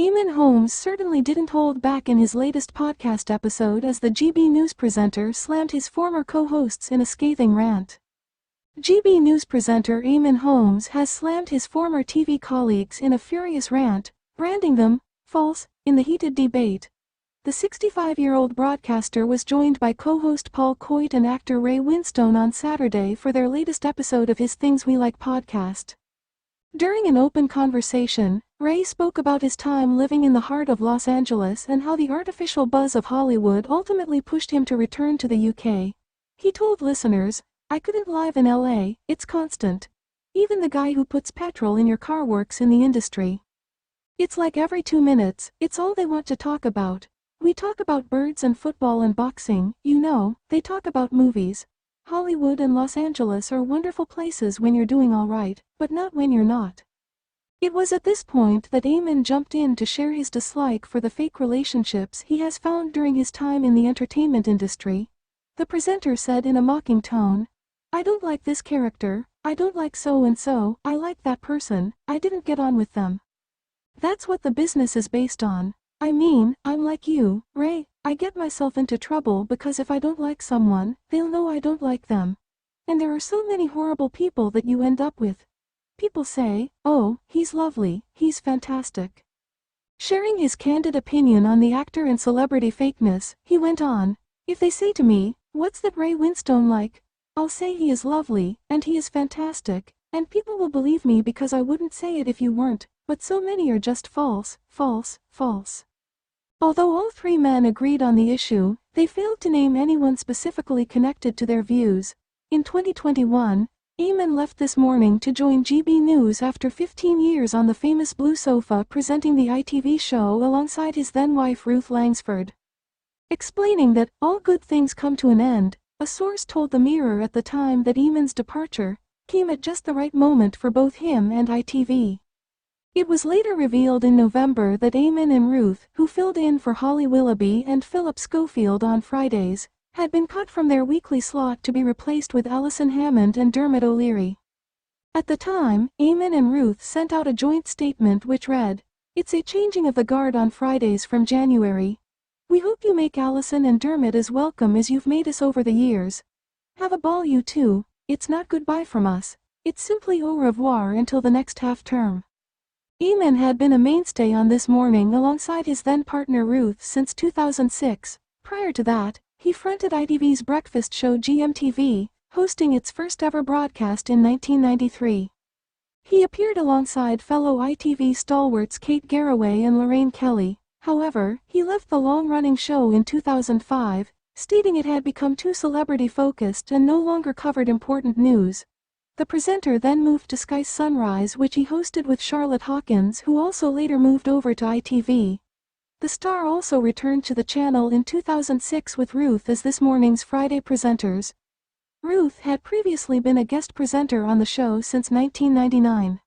Eamon Holmes certainly didn't hold back in his latest podcast episode as the GB News presenter slammed his former co-hosts in a scathing rant. GB News presenter Eamon Holmes has slammed his former TV colleagues in a furious rant, branding them false in the heated debate. The 65-year-old broadcaster was joined by co-host Paul Coit and actor Ray Winstone on Saturday for their latest episode of his Things We Like podcast. During an open conversation, Ray spoke about his time living in the heart of Los Angeles and how the artificial buzz of Hollywood ultimately pushed him to return to the UK. He told listeners, "I couldn't live in LA, it's constant. Even the guy who puts petrol in your car works in the industry. It's like every 2 minutes, it's all they want to talk about. We talk about birds and football and boxing, they talk about movies. Hollywood and Los Angeles are wonderful places when you're doing all right, but not when you're not." It was at this point that Eamon jumped in to share his dislike for the fake relationships he has found during his time in the entertainment industry. The presenter said in a mocking tone, "I don't like this character, I don't like so-and-so, I like that person, I didn't get on with them. That's what the business is based on. I mean, I'm like you, Ray, I get myself into trouble because if I don't like someone, they'll know I don't like them. And there are so many horrible people that you end up with. People say, oh, he's lovely, he's fantastic." Sharing his candid opinion on the actor and celebrity fakeness, he went on, "If they say to me, what's that Ray Winstone like? I'll say he is lovely, and he is fantastic, and people will believe me because I wouldn't say it if you weren't, but so many are just false, false, false." Although all three men agreed on the issue, they failed to name anyone specifically connected to their views. In 2021, Eamon left This Morning to join GB News after 15 years on the famous blue sofa presenting the ITV show alongside his then-wife Ruth Langsford. Explaining that all good things come to an end, a source told the Mirror at the time that Eamon's departure came at just the right moment for both him and ITV. It was later revealed in November that Eamon and Ruth, who filled in for Holly Willoughby and Philip Schofield on Fridays, had been cut from their weekly slot to be replaced with Alison Hammond and Dermot O'Leary. At the time, Eamon and Ruth sent out a joint statement which read, "It's a changing of the guard on Fridays from January. We hope you make Alison and Dermot as welcome as you've made us over the years. Have a ball you two, it's not goodbye from us, it's simply au revoir until the next half-term." Eamon had been a mainstay on This Morning alongside his then-partner Ruth since 2006. Prior to that, he fronted ITV's breakfast show GMTV, hosting its first-ever broadcast in 1993. He appeared alongside fellow ITV stalwarts Kate Garraway and Lorraine Kelly. However, he left the long-running show in 2005, stating it had become too celebrity-focused and no longer covered important news. The presenter then moved to Sky Sunrise, which he hosted with Charlotte Hawkins, who also later moved over to ITV. The star also returned to the channel in 2006 with Ruth as This Morning's Friday presenters. Ruth had previously been a guest presenter on the show since 1999.